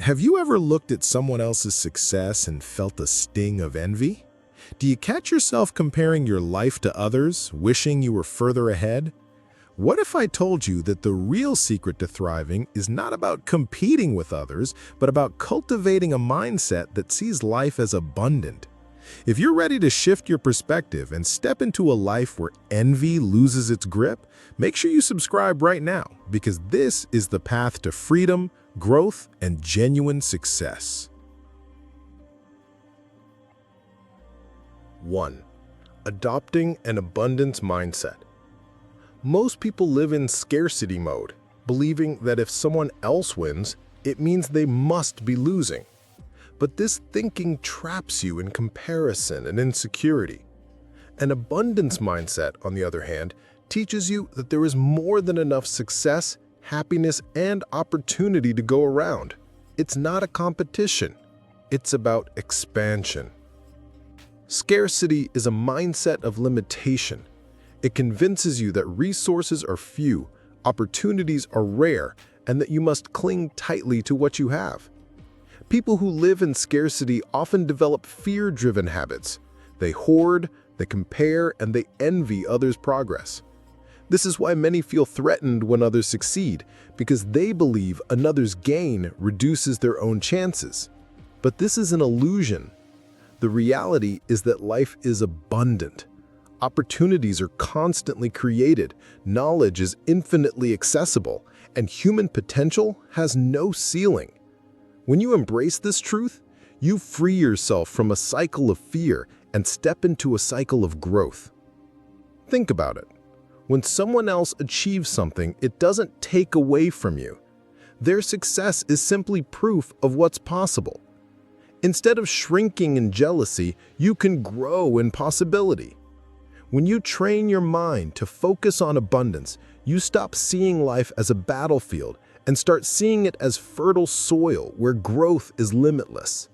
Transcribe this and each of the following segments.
Have you ever looked at someone else's success and felt a sting of envy? Do you catch yourself comparing your life to others, wishing you were further ahead? What if I told you that the real secret to thriving is not about competing with others, but about cultivating a mindset that sees life as abundant? If you're ready to shift your perspective and step into a life where envy loses its grip, make sure you subscribe right now, because this is the path to freedom, growth, and genuine success. 1. Adopting an abundance mindset. Most people live in scarcity mode, believing that if someone else wins, it means they must be losing. But this thinking traps you in comparison and insecurity. An abundance mindset, on the other hand, teaches you that there is more than enough success, happiness, and opportunity to go around. It's not a competition. It's about expansion. Scarcity is a mindset of limitation. It convinces you that resources are few, opportunities are rare, and that you must cling tightly to what you have. People who live in scarcity often develop fear-driven habits. They hoard, they compare, and they envy others' progress. This is why many feel threatened when others succeed, because they believe another's gain reduces their own chances. But this is an illusion. The reality is that life is abundant. Opportunities are constantly created, knowledge is infinitely accessible, and human potential has no ceiling. When you embrace this truth, you free yourself from a cycle of fear and step into a cycle of growth. Think about it. When someone else achieves something, it doesn't take away from you. Their success is simply proof of what's possible. Instead of shrinking in jealousy, you can grow in possibility. When you train your mind to focus on abundance, you stop seeing life as a battlefield and start seeing it as fertile soil where growth is limitless.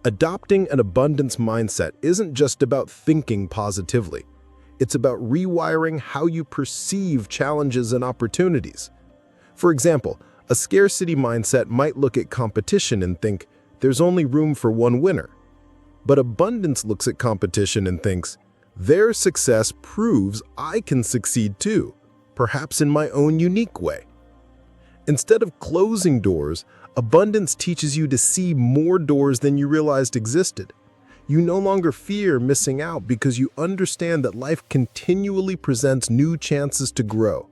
Adopting an abundance mindset isn't just about thinking positively. It's about rewiring how you perceive challenges and opportunities. For example, a scarcity mindset might look at competition and think, there's only room for one winner. But abundance looks at competition and thinks, their success proves I can succeed too, perhaps in my own unique way. Instead of closing doors, abundance teaches you to see more doors than you realized existed. You no longer fear missing out because you understand that life continually presents new chances to grow.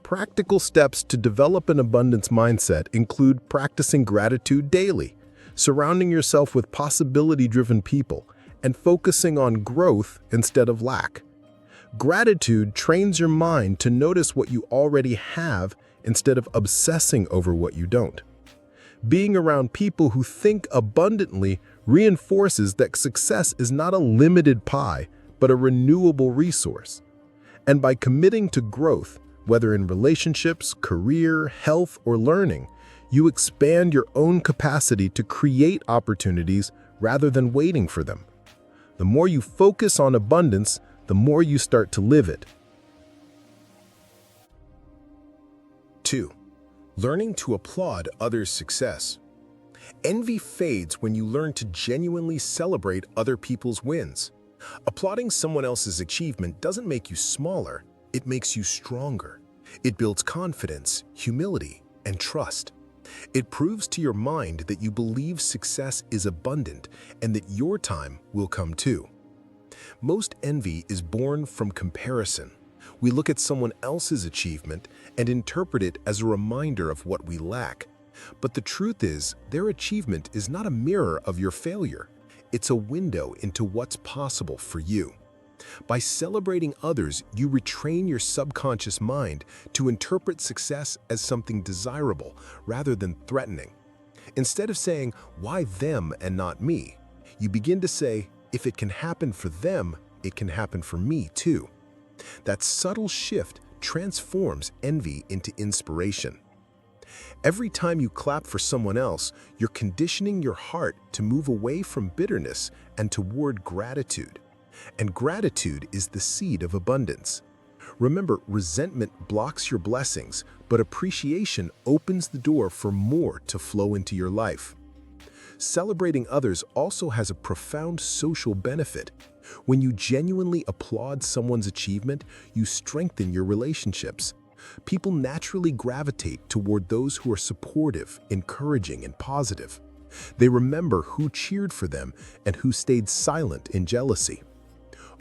Practical steps to develop an abundance mindset include practicing gratitude daily, surrounding yourself with possibility-driven people, and focusing on growth instead of lack. Gratitude trains your mind to notice what you already have instead of obsessing over what you don't. Being around people who think abundantly reinforces that success is not a limited pie, but a renewable resource. And by committing to growth, whether in relationships, career, health, or learning, you expand your own capacity to create opportunities rather than waiting for them. The more you focus on abundance, the more you start to live it. 2. Learning to applaud others' success. Envy fades when you learn to genuinely celebrate other people's wins. Applauding someone else's achievement doesn't make you smaller, it makes you stronger. It builds confidence, humility, and trust. It proves to your mind that you believe success is abundant and that your time will come too. Most envy is born from comparison. We look at someone else's achievement and interpret it as a reminder of what we lack. But the truth is, their achievement is not a mirror of your failure. It's a window into what's possible for you. By celebrating others, you retrain your subconscious mind to interpret success as something desirable rather than threatening. Instead of saying, "Why them and not me?" you begin to say, "If it can happen for them, it can happen for me too." That subtle shift transforms envy into inspiration. Every time you clap for someone else, you're conditioning your heart to move away from bitterness and toward gratitude. And gratitude is the seed of abundance. Remember, resentment blocks your blessings, but appreciation opens the door for more to flow into your life. Celebrating others also has a profound social benefit. When you genuinely applaud someone's achievement, you strengthen your relationships. People naturally gravitate toward those who are supportive, encouraging, and positive. They remember who cheered for them and who stayed silent in jealousy.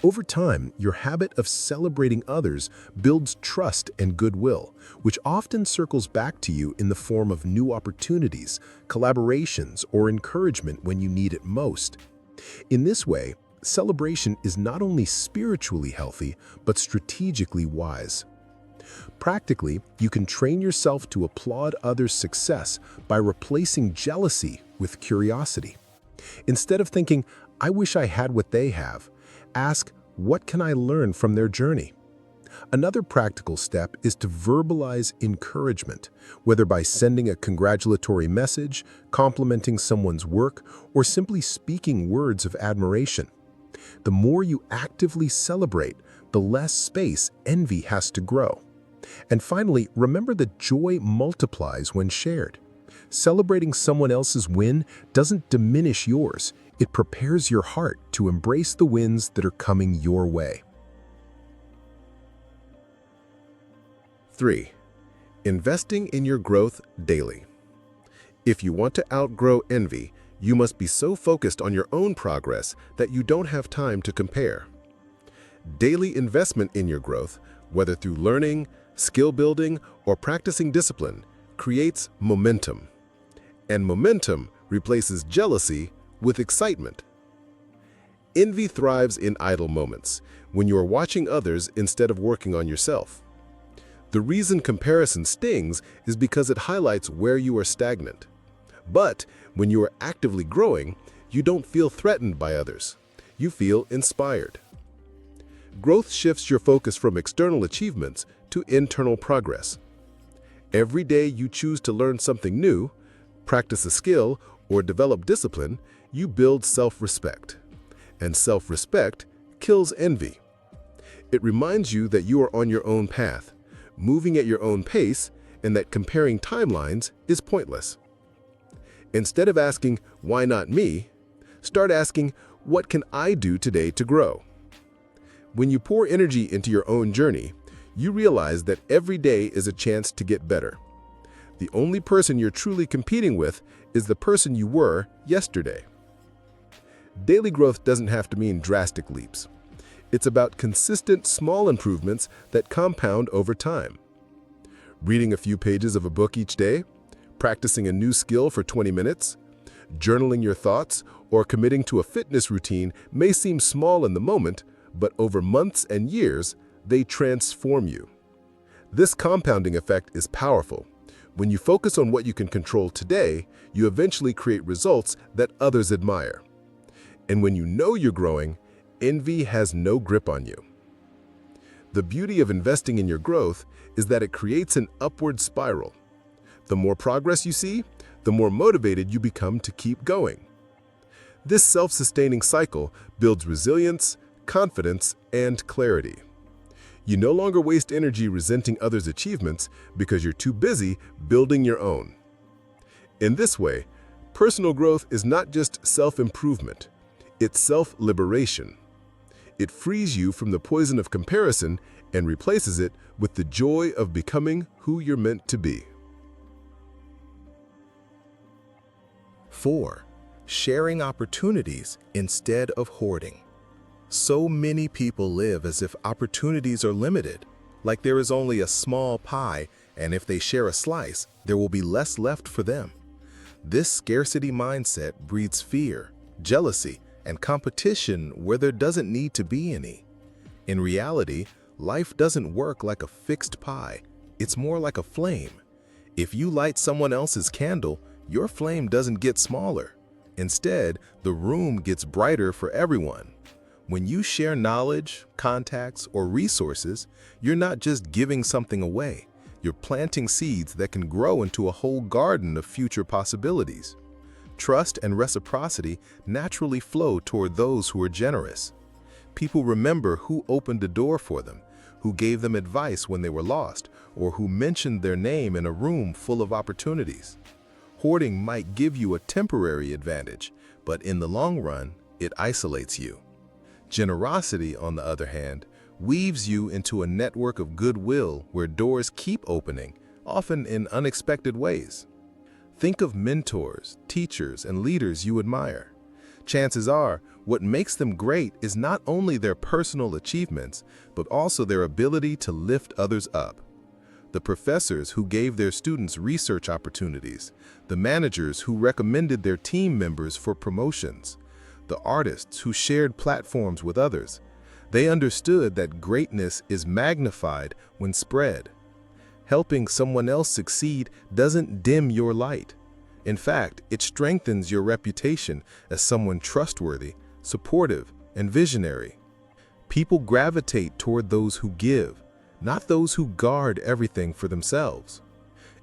Over time, your habit of celebrating others builds trust and goodwill, which often circles back to you in the form of new opportunities, collaborations, or encouragement when you need it most. In this way, celebration is not only spiritually healthy, but strategically wise. Practically, you can train yourself to applaud others' success by replacing jealousy with curiosity. Instead of thinking, "I wish I had what they have," ask, "What can I learn from their journey?" Another practical step is to verbalize encouragement, whether by sending a congratulatory message, complimenting someone's work, or simply speaking words of admiration. The more you actively celebrate, the less space envy has to grow. And finally, remember that joy multiplies when shared. Celebrating someone else's win doesn't diminish yours. It prepares your heart to embrace the wins that are coming your way. 3. Investing in your growth daily. If you want to outgrow envy, you must be so focused on your own progress that you don't have time to compare. Daily investment in your growth, whether through learning, skill building, or practicing discipline, creates momentum. And momentum replaces jealousy with excitement. Envy thrives in idle moments, when you are watching others instead of working on yourself. The reason comparison stings is because it highlights where you are stagnant. But when you are actively growing, you don't feel threatened by others. You feel inspired. Growth shifts your focus from external achievements to internal progress. Every day you choose to learn something new, practice a skill, or develop discipline, you build self-respect. And self-respect kills envy. It reminds you that you are on your own path, moving at your own pace, and that comparing timelines is pointless. Instead of asking, "Why not me?" start asking, "What can I do today to grow?" When you pour energy into your own journey, you realize that every day is a chance to get better. The only person you're truly competing with is the person you were yesterday. Daily growth doesn't have to mean drastic leaps. It's about consistent small improvements that compound over time. Reading a few pages of a book each day, practicing a new skill for 20 minutes, journaling your thoughts, or committing to a fitness routine may seem small in the moment, but over months and years, they transform you. This compounding effect is powerful. When you focus on what you can control today, you eventually create results that others admire. And when you know you're growing, envy has no grip on you. The beauty of investing in your growth is that it creates an upward spiral. The more progress you see, the more motivated you become to keep going. This self-sustaining cycle builds resilience, confidence, and clarity. You no longer waste energy resenting others' achievements because you're too busy building your own. In this way, personal growth is not just self-improvement, it's self-liberation. It frees you from the poison of comparison and replaces it with the joy of becoming who you're meant to be. 4. Sharing opportunities instead of hoarding. So many people live as if opportunities are limited, like there is only a small pie, and if they share a slice, there will be less left for them. This scarcity mindset breeds fear, jealousy, and competition where there doesn't need to be any. In reality, life doesn't work like a fixed pie. It's more like a flame. If you light someone else's candle, your flame doesn't get smaller. Instead, the room gets brighter for everyone. When you share knowledge, contacts, or resources, you're not just giving something away. You're planting seeds that can grow into a whole garden of future possibilities. Trust and reciprocity naturally flow toward those who are generous. People remember who opened the door for them, who gave them advice when they were lost, or who mentioned their name in a room full of opportunities. Hoarding might give you a temporary advantage, but in the long run, it isolates you. Generosity, on the other hand, weaves you into a network of goodwill where doors keep opening, often in unexpected ways. Think of mentors, teachers, and leaders you admire. Chances are, what makes them great is not only their personal achievements, but also their ability to lift others up. The professors who gave their students research opportunities, the managers who recommended their team members for promotions, the artists who shared platforms with others, they understood that greatness is magnified when spread. Helping someone else succeed doesn't dim your light. In fact, it strengthens your reputation as someone trustworthy, supportive, and visionary. People gravitate toward those who give, not those who guard everything for themselves.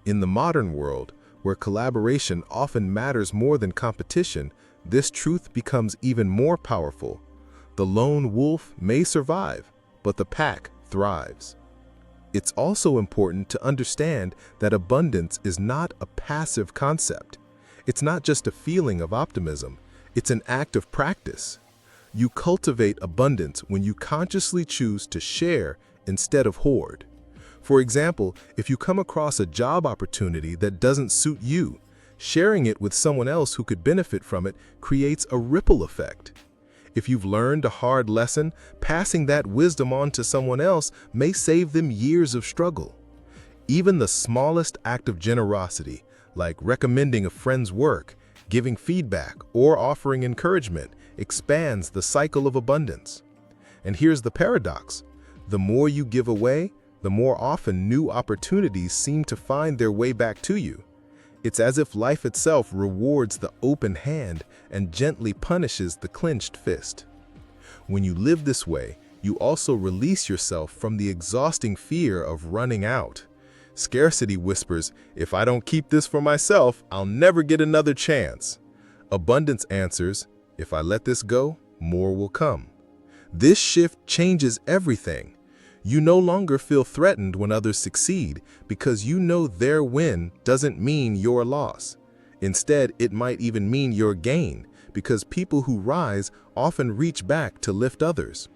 In the modern world, where collaboration often matters more than competition, this truth becomes even more powerful. The lone wolf may survive, but the pack thrives. It's also important to understand that abundance is not a passive concept. It's not just a feeling of optimism, it's an act of practice. You cultivate abundance when you consciously choose to share instead of hoard. For example, if you come across a job opportunity that doesn't suit you, sharing it with someone else who could benefit from it creates a ripple effect. If you've learned a hard lesson, passing that wisdom on to someone else may save them years of struggle. Even the smallest act of generosity, like recommending a friend's work, giving feedback, or offering encouragement, expands the cycle of abundance. And here's the paradox. The more you give away, the more often new opportunities seem to find their way back to you. It's as if life itself rewards the open hand and gently punishes the clenched fist. When you live this way, you also release yourself from the exhausting fear of running out. Scarcity whispers, "If I don't keep this for myself, I'll never get another chance." Abundance answers, "If I let this go, more will come." This shift changes everything. You no longer feel threatened when others succeed because you know their win doesn't mean your loss. Instead, it might even mean your gain because people who rise often reach back to lift others.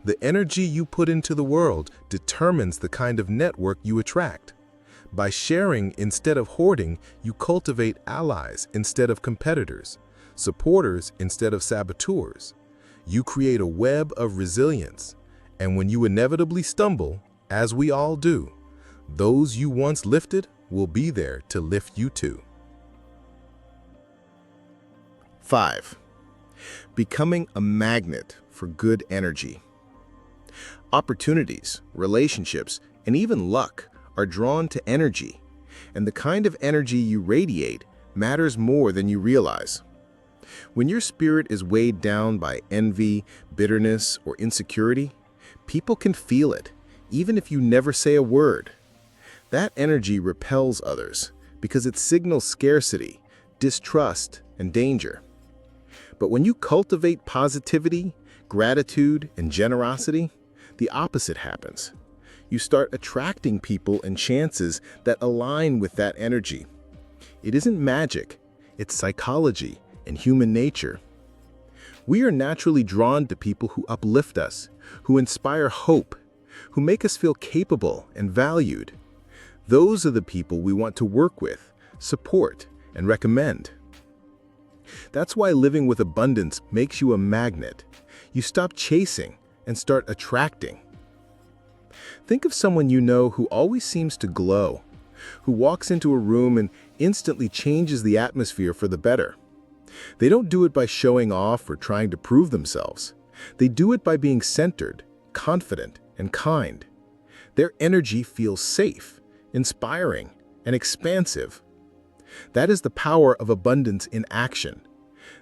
The energy you put into the world determines the kind of network you attract. By sharing instead of hoarding, you cultivate allies instead of competitors, supporters instead of saboteurs. You create a web of resilience. And when you inevitably stumble, as we all do, those you once lifted will be there to lift you too. 5. Becoming a magnet for good energy. Opportunities, relationships, and even luck are drawn to energy, and the kind of energy you radiate matters more than you realize. When your spirit is weighed down by envy, bitterness, or insecurity, people can feel it, even if you never say a word. That energy repels others because it signals scarcity, distrust, and danger. But when you cultivate positivity, gratitude, and generosity, the opposite happens. You start attracting people and chances that align with that energy. It isn't magic, it's psychology and human nature. We are naturally drawn to people who uplift us, who inspire hope, who make us feel capable and valued. Those are the people we want to work with, support, and recommend. That's why living with abundance makes you a magnet. You stop chasing and start attracting. Think of someone you know who always seems to glow, who walks into a room and instantly changes the atmosphere for the better. They don't do it by showing off or trying to prove themselves. They do it by being centered, confident, and kind. Their energy feels safe, inspiring, and expansive. That is the power of abundance in action.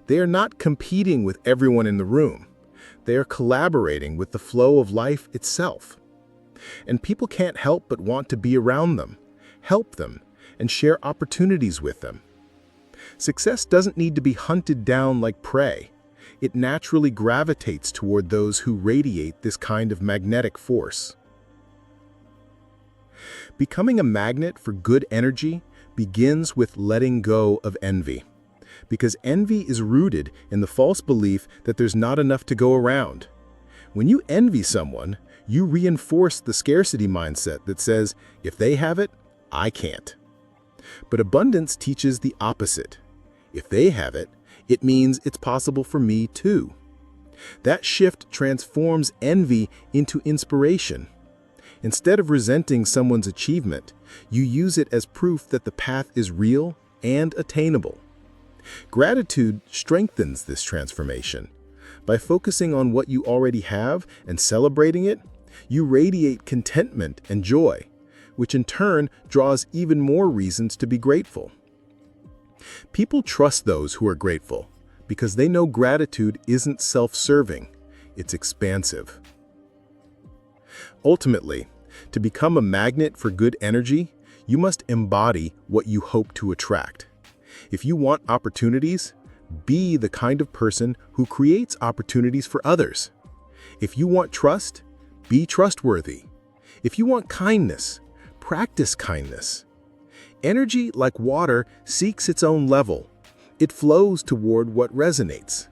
They are not competing with everyone in the room. They are collaborating with the flow of life itself. And people can't help but want to be around them, help them, and share opportunities with them. Success doesn't need to be hunted down like prey. It naturally gravitates toward those who radiate this kind of magnetic force. Becoming a magnet for good energy begins with letting go of envy, because envy is rooted in the false belief that there's not enough to go around. When you envy someone, you reinforce the scarcity mindset that says, if they have it, I can't. But abundance teaches the opposite. If they have it, it means it's possible for me too. That shift transforms envy into inspiration. Instead of resenting someone's achievement, you use it as proof that the path is real and attainable. Gratitude strengthens this transformation. By focusing on what you already have and celebrating it, you radiate contentment and joy, which in turn draws even more reasons to be grateful. People trust those who are grateful because they know gratitude isn't self-serving, it's expansive. Ultimately, to become a magnet for good energy, you must embody what you hope to attract. If you want opportunities, be the kind of person who creates opportunities for others. If you want trust, be trustworthy. If you want kindness, practice kindness. Energy, like water, seeks its own level. It flows toward what resonates.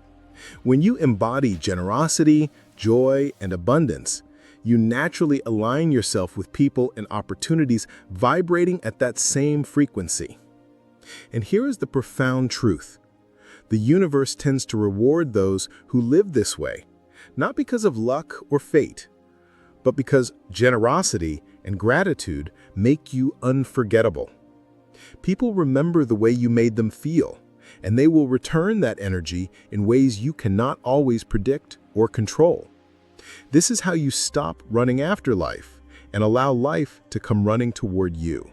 When you embody generosity, joy, and abundance, you naturally align yourself with people and opportunities vibrating at that same frequency. And here is the profound truth. The universe tends to reward those who live this way, not because of luck or fate, but because generosity and gratitude make you unforgettable. People remember the way you made them feel, and they will return that energy in ways you cannot always predict or control. This is how you stop running after life and allow life to come running toward you.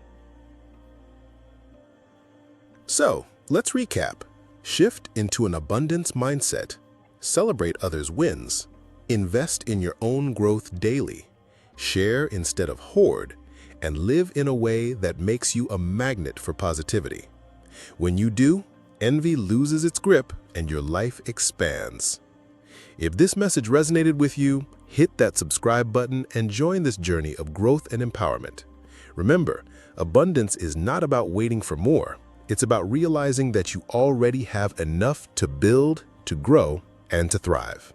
So, let's recap. Shift into an abundance mindset. Celebrate others' wins. Invest in your own growth daily. Share instead of hoard. And live in a way that makes you a magnet for positivity. When you do, envy loses its grip and your life expands. If this message resonated with you, hit that subscribe button and join this journey of growth and empowerment. Remember, abundance is not about waiting for more. It's about realizing that you already have enough to build, to grow, and to thrive.